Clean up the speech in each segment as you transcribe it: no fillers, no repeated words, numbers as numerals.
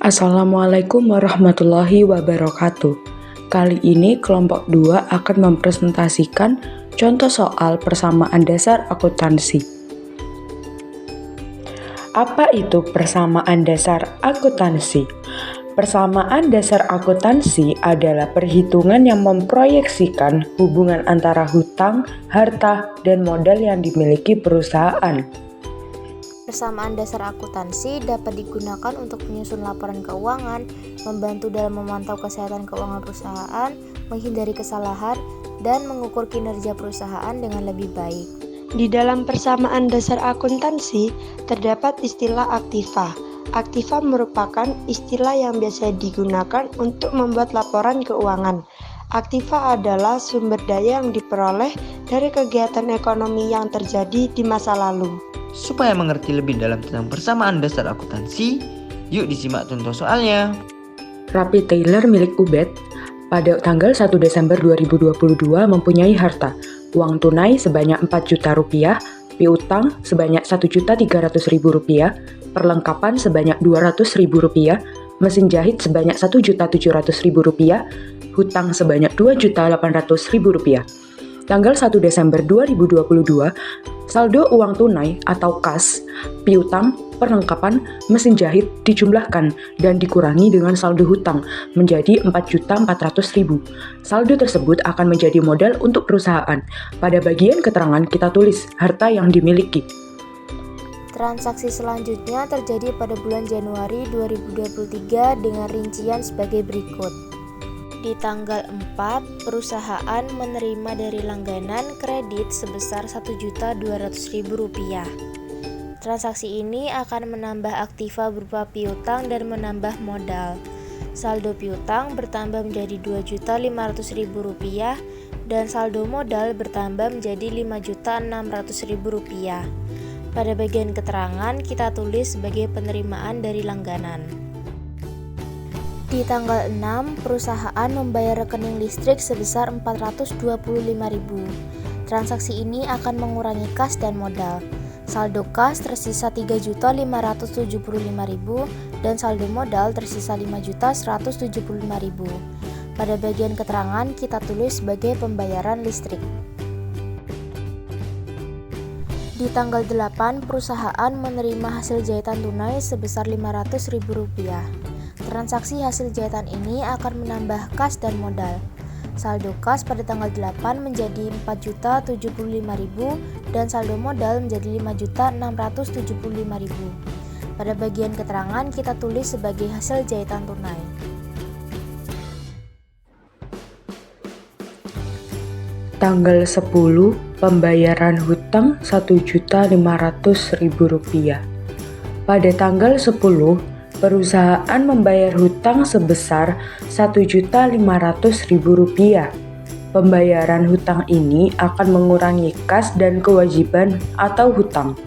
Assalamualaikum warahmatullahi wabarakatuh. Kali ini kelompok 2 akan mempresentasikan contoh soal persamaan dasar akuntansi. Apa itu persamaan dasar akuntansi? Persamaan dasar akuntansi adalah perhitungan yang memproyeksikan hubungan antara hutang, harta, dan modal yang dimiliki perusahaan. Persamaan dasar akuntansi dapat digunakan untuk menyusun laporan keuangan, membantu dalam memantau kesehatan keuangan perusahaan, menghindari kesalahan, dan mengukur kinerja perusahaan dengan lebih baik. Di dalam persamaan dasar akuntansi, terdapat istilah aktiva. Aktiva merupakan istilah yang biasa digunakan untuk membuat laporan keuangan. Aktiva adalah sumber daya yang diperoleh dari kegiatan ekonomi yang terjadi di masa lalu. Supaya mengerti lebih dalam tentang persamaan dasar akuntansi, yuk disimak contoh soalnya. Rapi Taylor milik Ubed pada tanggal 1 Desember 2022 mempunyai harta, uang tunai sebanyak 4 juta rupiah, piutang sebanyak 1.300.000 rupiah, perlengkapan sebanyak 200.000 rupiah, mesin jahit sebanyak 1.700.000 rupiah, hutang sebanyak 2.800.000 rupiah. Tanggal 1 Desember 2022, saldo uang tunai atau kas, piutang, perlengkapan, mesin jahit dijumlahkan dan dikurangi dengan saldo hutang menjadi 4.400.000. Saldo tersebut akan menjadi modal untuk perusahaan. Pada bagian keterangan kita tulis harta yang dimiliki. Transaksi selanjutnya terjadi pada bulan Januari 2023 dengan rincian sebagai berikut. Di tanggal 4, perusahaan menerima dari langganan kredit sebesar Rp1.200.000. Transaksi ini akan menambah aktiva berupa piutang dan menambah modal. Saldo piutang bertambah menjadi Rp2.500.000 dan saldo modal bertambah menjadi Rp5.600.000. Pada bagian keterangan kita tulis sebagai penerimaan dari langganan. Di tanggal 6, perusahaan membayar rekening listrik sebesar Rp425.000. Transaksi ini akan mengurangi kas dan modal. Saldo kas tersisa Rp3.575.000 dan saldo modal tersisa Rp5.175.000. Pada bagian keterangan kita tulis sebagai pembayaran listrik. Di tanggal 8, perusahaan menerima hasil jahitan tunai sebesar Rp500.000. Transaksi hasil jahitan ini akan menambah kas dan modal. Saldo kas pada tanggal 8 menjadi Rp4.075.000 dan saldo modal menjadi Rp5.675.000. Pada bagian keterangan kita tulis sebagai hasil jahitan tunai. Tanggal 10, pembayaran hutang Rp1.500.000. Pada tanggal 10, perusahaan membayar hutang sebesar Rp1.500.000. Pembayaran hutang ini akan mengurangi kas dan kewajiban atau hutang.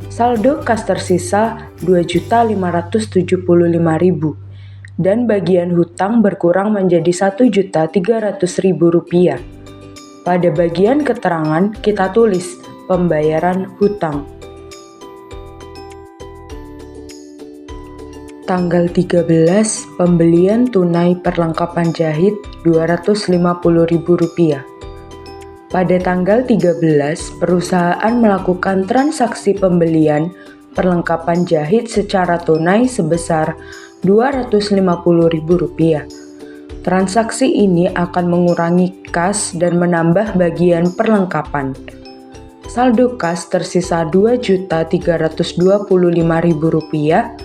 Saldo kas tersisa Rp2.575.000 dan bagian hutang berkurang menjadi Rp1.300.000. Pada bagian keterangan kita tulis pembayaran hutang. Tanggal 13, pembelian tunai perlengkapan jahit Rp250.000. Pada tanggal 13, perusahaan melakukan transaksi pembelian perlengkapan jahit secara tunai sebesar Rp250.000. Transaksi ini akan mengurangi kas dan menambah bagian perlengkapan. Saldo kas tersisa Rp2.325.000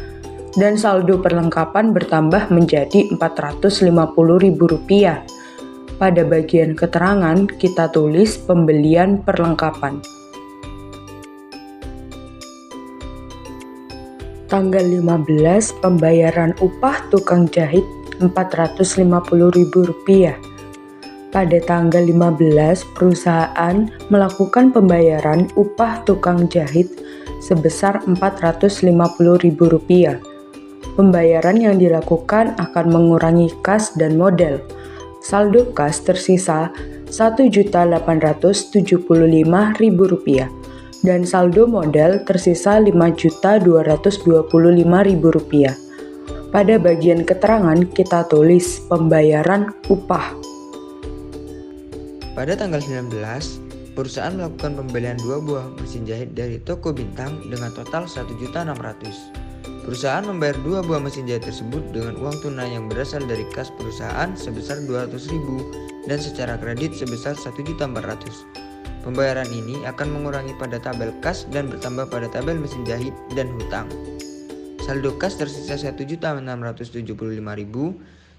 dan saldo perlengkapan bertambah menjadi Rp450.000. Pada bagian keterangan kita tulis pembelian perlengkapan. Tanggal 15, pembayaran upah tukang jahit Rp450.000. Pada tanggal 15, perusahaan melakukan pembayaran upah tukang jahit sebesar Rp450.000. Pembayaran yang dilakukan akan mengurangi kas dan modal. Saldo kas tersisa Rp1.875.000 dan saldo modal tersisa Rp5.225.000. Pada bagian keterangan kita tulis pembayaran upah. Pada tanggal 19, perusahaan melakukan pembelian 2 buah mesin jahit dari toko bintang dengan total 1.600.000. Perusahaan membayar 2 buah mesin jahit tersebut dengan uang tunai yang berasal dari kas perusahaan sebesar 200.000 dan secara kredit sebesar 1.400.000. Pembayaran ini akan mengurangi pada tabel kas dan bertambah pada tabel mesin jahit dan hutang. Saldo kas tersisa 1.675.000,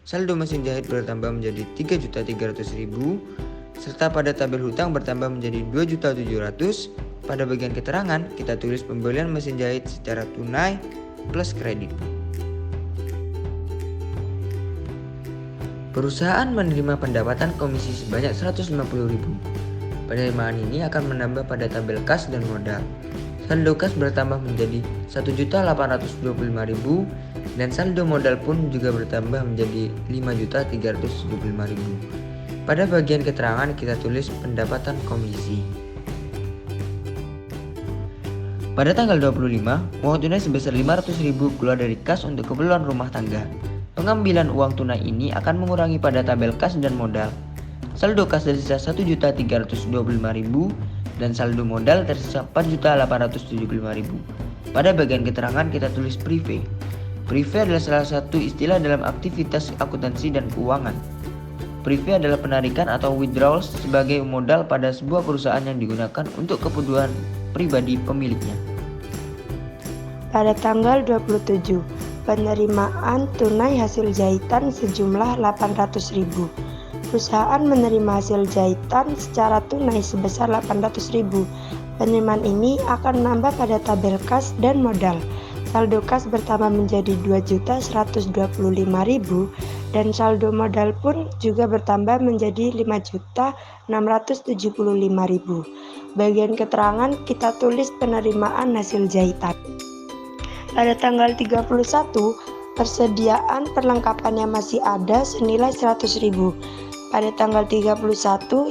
saldo mesin jahit bertambah menjadi 3.300.000, serta pada tabel hutang bertambah menjadi 2.700.000. Pada bagian keterangan kita tulis pembelian mesin jahit secara tunai plus kredit. Perusahaan menerima pendapatan komisi sebanyak 150.000. Penerimaan ini akan menambah pada tabel kas dan modal. Saldo kas bertambah menjadi 1.825.000 dan saldo modal pun juga bertambah menjadi 5.375.000. Pada bagian keterangan kita tulis pendapatan komisi. Pada tanggal 25, uang tunai sebesar 500.000 keluar dari kas untuk keperluan rumah tangga. Pengambilan uang tunai ini akan mengurangi pada tabel kas dan modal. Saldo kas tersisa 1.325.000 dan saldo modal tersisa 4.875.000. Pada bagian keterangan kita tulis prive. Prive adalah salah satu istilah dalam aktivitas akuntansi dan keuangan. Prive adalah penarikan atau withdrawal sebagai modal pada sebuah perusahaan yang digunakan untuk kebutuhan pribadi pemiliknya. Pada tanggal 27, penerimaan tunai hasil jahitan sejumlah 800.000. Perusahaan menerima hasil jahitan secara tunai sebesar 800.000. Penerimaan ini akan menambah pada tabel kas dan modal. Saldo kas bertambah menjadi 2.125.000 dan saldo modal pun juga bertambah menjadi 5.675.000. Bagian keterangan kita tulis penerimaan hasil jahitan. Pada tanggal 31, persediaan perlengkapannya masih ada senilai 100.000. Pada tanggal 31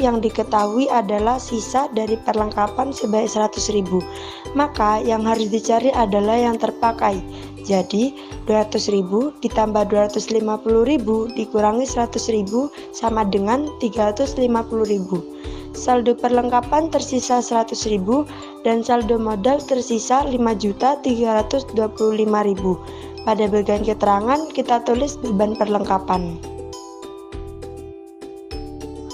yang diketahui adalah sisa dari perlengkapan sebanyak 100.000. Maka yang harus dicari adalah yang terpakai. Jadi 200.000 ditambah 250.000 dikurangi 100.000 sama dengan 350.000. Saldo perlengkapan tersisa 100.000 dan saldo modal tersisa 5.325.000. Pada bagian keterangan kita tulis beban perlengkapan.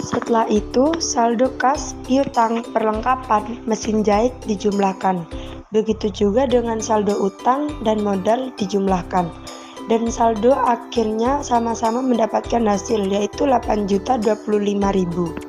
Setelah itu, saldo kas, piutang, perlengkapan, mesin jahit dijumlahkan. Begitu juga dengan saldo utang dan modal dijumlahkan. Dan saldo akhirnya sama-sama mendapatkan hasil, yaitu 8.025.000.